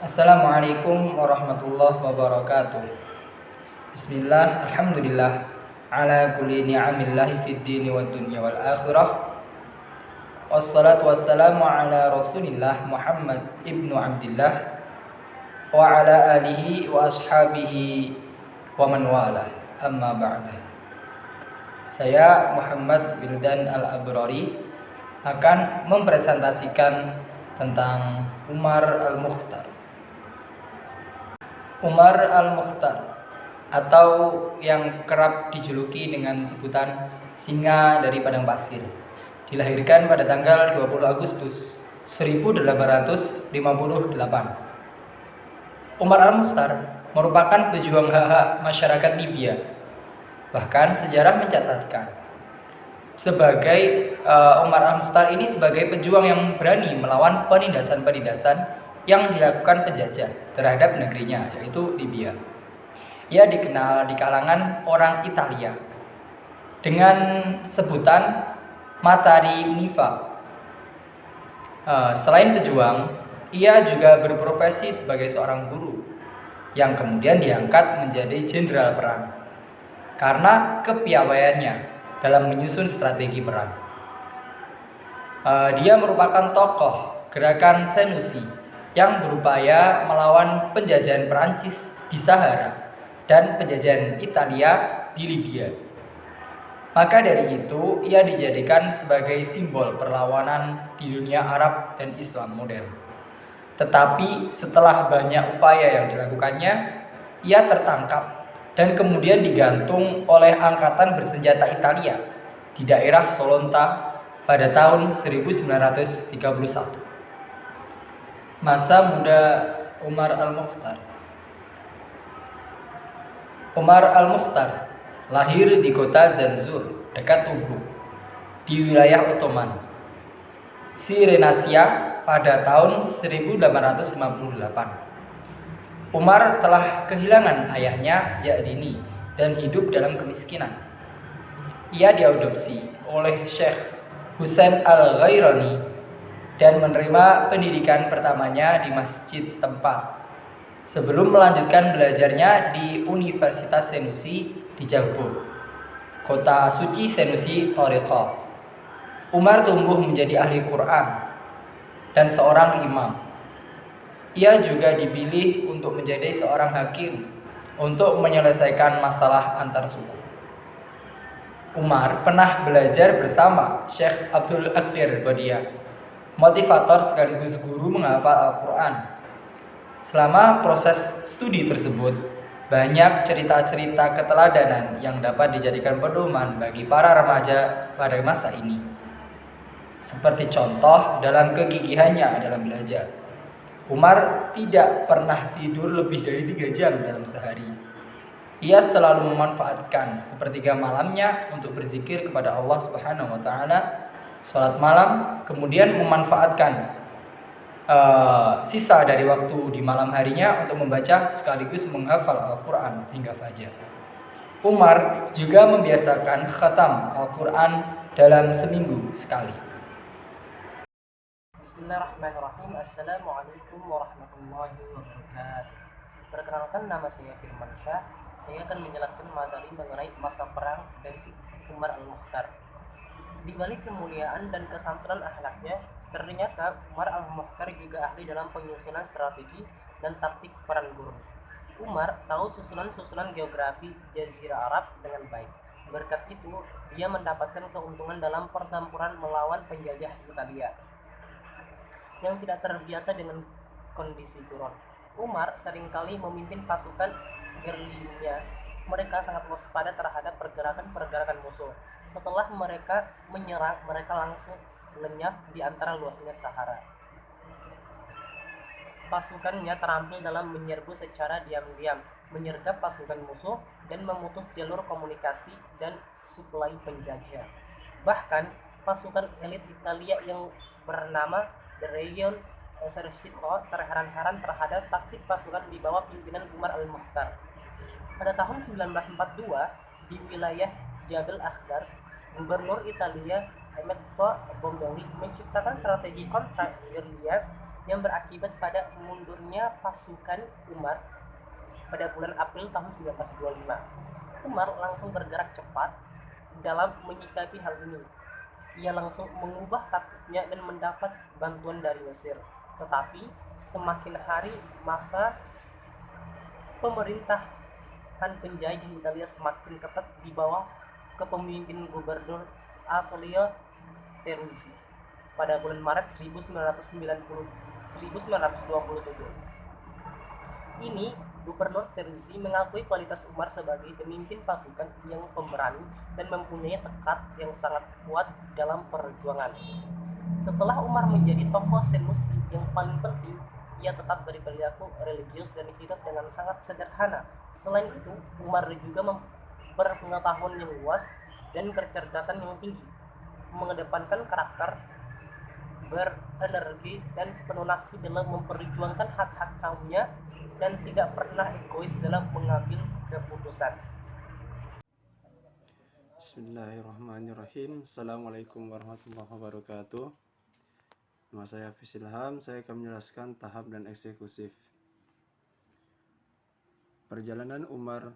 Assalamualaikum warahmatullahi wabarakatuh. Bismillah, alhamdulillah ala kulli ni'amillahi fid dini wad dunya wal akhirah. Wassalatu wassalamu ala Rasulillah Muhammad ibnu Abdillah wa ala alihi wa ashabihi wa man wala. Amma ba'da. Saya Muhammad Wildan Al-Abrari akan mempresentasikan tentang Umar Al-Mukhtar. Umar Al-Mukhtar atau yang kerap dijuluki dengan sebutan singa dari padang pasir, dilahirkan pada tanggal 20 Agustus 1858. Umar Al-Mukhtar merupakan pejuang hak-hak masyarakat Libya. Bahkan sejarah mencatatkan Umar Al-Mukhtar ini sebagai pejuang yang berani melawan penindasan-penindasan yang dilakukan penjajah terhadap negerinya, yaitu Libya. Ia dikenal di kalangan orang Italia dengan sebutan Matari Niva. Selain pejuang, ia juga berprofesi sebagai seorang guru yang kemudian diangkat menjadi jenderal perang karena kepiawaiannya dalam menyusun strategi perang. Dia merupakan tokoh gerakan Senussi yang berupaya melawan penjajahan Perancis di Sahara dan penjajahan Italia di Libya. Maka dari itu, ia dijadikan sebagai simbol perlawanan di dunia Arab dan Islam modern. Tetapi setelah banyak upaya yang dilakukannya, ia tertangkap dan kemudian digantung oleh angkatan bersenjata Italia di daerah Solonta pada tahun 1931. Masa muda Umar Al-Mukhtar. Umar Al-Mukhtar lahir di kota Zanzur, dekat Tobruk, di wilayah Ottoman, Sirenasia pada tahun 1858. Umar telah kehilangan ayahnya sejak dini dan hidup dalam kemiskinan. Ia diadopsi oleh Syekh Husain Al-Ghairani dan menerima pendidikan pertamanya di masjid setempat sebelum melanjutkan belajarnya di Universitas Senussi di Jabur, kota suci Senussi Thariqah. Umar tumbuh menjadi ahli Quran dan seorang imam. Ia juga dipilih untuk menjadi seorang hakim untuk menyelesaikan masalah antar suku. Umar pernah belajar bersama Syekh Abdul Qadir Badiyah, motivator sekaligus guru menghafal Al-Quran. Selama proses studi tersebut, banyak cerita-cerita keteladanan yang dapat dijadikan pedoman bagi para remaja pada masa ini. Seperti contoh dalam kegigihannya dalam belajar. Umar tidak pernah tidur lebih dari 3 jam dalam sehari. Ia selalu memanfaatkan sepertiga malamnya untuk berzikir kepada Allah Subhanahu wa Ta'ala, sholat malam, kemudian memanfaatkan sisa dari waktu di malam harinya untuk membaca sekaligus menghafal Al-Quran hingga fajar. Umar juga membiasakan khatam Al-Quran dalam seminggu sekali. Bismillahirrahmanirrahim. Assalamualaikum warahmatullahi wabarakatuh. Perkenalkan, nama saya Firman Syah. Saya akan menjelaskan materi mengenai masa perang dari Umar Al-Mukhtar. Di balik kemuliaan dan kesantunan akhlaknya, ternyata Umar Al-Mukhtar juga ahli dalam penyusunan strategi dan taktik perang gurun. Umar tahu susunan-susunan geografi Jazirah Arab dengan baik. Berkat itu, dia mendapatkan keuntungan dalam pertempuran melawan penjajah Italia yang tidak terbiasa dengan kondisi turun. Umar seringkali memimpin pasukan gerilya. Mereka sangat waspada terhadap pergerakan-pergerakan musuh. Setelah mereka menyerang, mereka langsung lenyap di antara luasnya Sahara. Pasukannya terampil dalam menyerbu secara diam-diam, menyergap pasukan musuh, dan memutus jalur komunikasi dan suplai penjajah. Bahkan, pasukan elit Italia yang bernama The Region Esercito terheran-heran terhadap taktik pasukan di bawah pimpinan Umar Al-Mukhtar. Pada tahun 1942, di wilayah Jabal Akhdar, Gubernur Italia Benedetto Bombolli menciptakan strategi kontra gerilya yang berakibat pada mundurnya pasukan Umar pada bulan April tahun 1925. Umar langsung bergerak cepat dalam menyikapi hal ini. Ia langsung mengubah taktiknya dan mendapat bantuan dari Mesir. Tetapi semakin hari masa pemerintahan penjajah Italia semakin ketat di bawah kepemimpinan Gubernur Attilio Teruzzi pada bulan Maret 1927. Ini Gubernur Teruzzi mengakui kualitas Umar sebagai pemimpin pasukan yang pemberani dan mempunyai tekad yang sangat kuat dalam perjuangan. Setelah Umar menjadi tokoh Senusi yang paling penting, ia tetap berperilaku religius dan hidup dengan sangat sederhana. Selain itu, Umar juga berpengetahuan yang luas dan kecerdasan yang tinggi, mengedepankan karakter berenergi dan penuh nafsu dalam memperjuangkan hak-hak kaumnya dan tidak pernah egois dalam mengambil keputusan. Bismillahirrahmanirrahim. Assalamualaikum warahmatullahi wabarakatuh. Nama saya Hafiz Ilham. Saya akan menjelaskan tahap dan eksekutif. Perjalanan Umar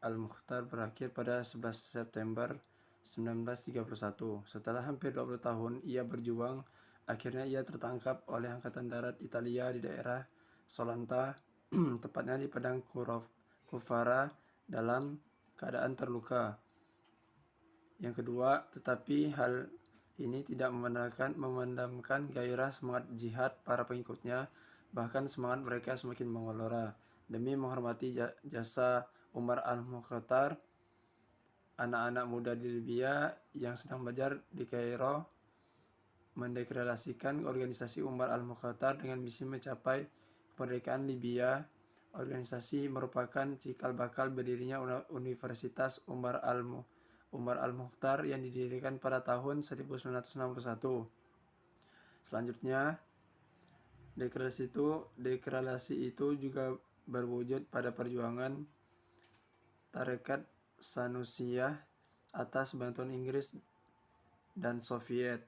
al-Mukhtar berakhir pada 11 September 1931. Setelah hampir 20 tahun ia berjuang, akhirnya ia tertangkap oleh Angkatan Darat Italia di daerah Solanta, tepatnya di Padang Kufara, dalam keadaan terluka. Yang kedua, tetapi hal ini tidak memandamkan gairah semangat jihad para pengikutnya, bahkan semangat mereka semakin menggelora. Demi menghormati jasa Umar al-Mukhtar, anak-anak muda di Libya yang sedang belajar di Kairo mendeklarasikan organisasi Umar al-Mukhtar dengan misi mencapai kemerdekaan Libya. Organisasi merupakan cikal bakal berdirinya Universitas Umar al-Mukhtar yang didirikan pada tahun 1961. Selanjutnya, deklarasi itu juga berwujud pada perjuangan Tarekat Sanusiyah atas bantuan Inggris dan Soviet.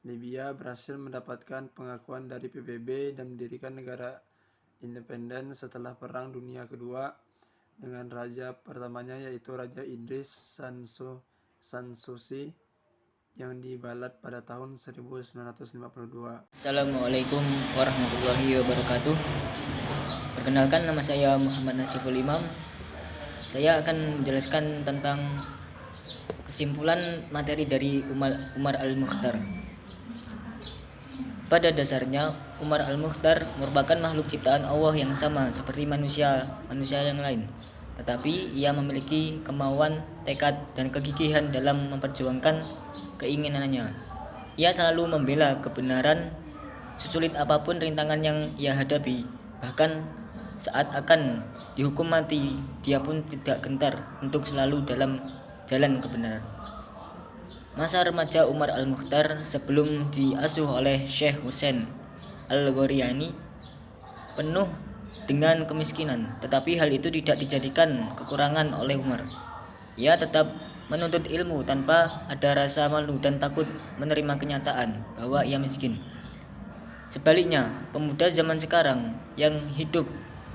Libya berhasil mendapatkan pengakuan dari PBB dan mendirikan negara independen setelah Perang Dunia Kedua dengan raja pertamanya yaitu Raja Idris Sansusi yang dibalat pada tahun 1952. Assalamualaikum warahmatullahi wabarakatuh. Perkenalkan, nama saya Muhammad Nasiful Imam. Saya akan menjelaskan tentang kesimpulan materi dari Umar al-Mukhtar. Pada dasarnya, Umar al-Mukhtar merupakan makhluk ciptaan Allah yang sama seperti manusia yang lain. Tetapi ia memiliki kemauan, tekad, dan kegigihan dalam memperjuangkan keinginannya. Ia selalu membela kebenaran, sesulit apapun rintangan yang ia hadapi. Bahkan saat akan dihukum mati, dia pun tidak gentar untuk selalu dalam jalan kebenaran. Masa remaja Umar al-Mukhtar sebelum diasuh oleh Syekh Hussein al-Ghoriyani penuh dengan kemiskinan, tetapi hal itu tidak dijadikan kekurangan oleh Umar. Ia tetap menuntut ilmu tanpa ada rasa malu dan takut menerima kenyataan bahwa ia miskin. Sebaliknya, pemuda zaman sekarang yang hidup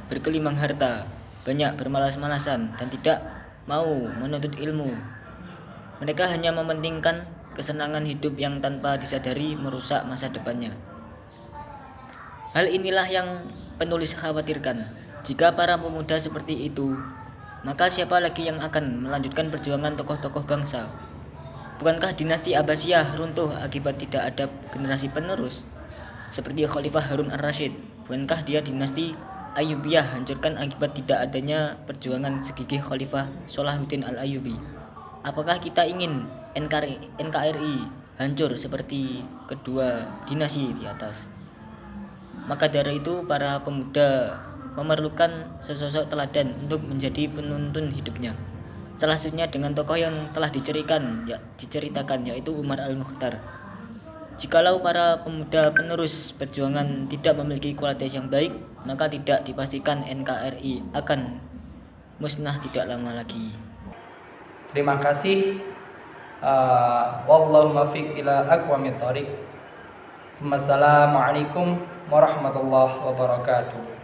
bergelimang harta, banyak bermalas-malasan dan tidak mau menuntut ilmu. Mereka hanya mementingkan kesenangan hidup yang tanpa disadari merusak masa depannya. Hal inilah yang penulis khawatirkan. Jika para pemuda seperti itu, maka siapa lagi yang akan melanjutkan perjuangan tokoh-tokoh bangsa? Bukankah dinasti Abbasiyah runtuh akibat tidak ada generasi penerus? Seperti Khalifah Harun ar-Rasyid, bukankah dia dinasti Ayyubiyah hancurkan akibat tidak adanya perjuangan segigih Khalifah Salahuddin al-Ayyubi? Apakah kita ingin NKRI hancur seperti kedua dinasti di atas? Maka dari itu para pemuda memerlukan sesosok teladan untuk menjadi penuntun hidupnya. Salah satunya dengan tokoh yang telah diceritakan yaitu Umar al-Mukhtar. Jikalau para pemuda penerus perjuangan tidak memiliki kualitas yang baik, maka tidak dipastikan NKRI akan musnah tidak lama lagi. Terima kasih. Wallahu muwaffiq ila aqwamit thoriq. Wassalamualaikum warahmatullahi wabarakatuh.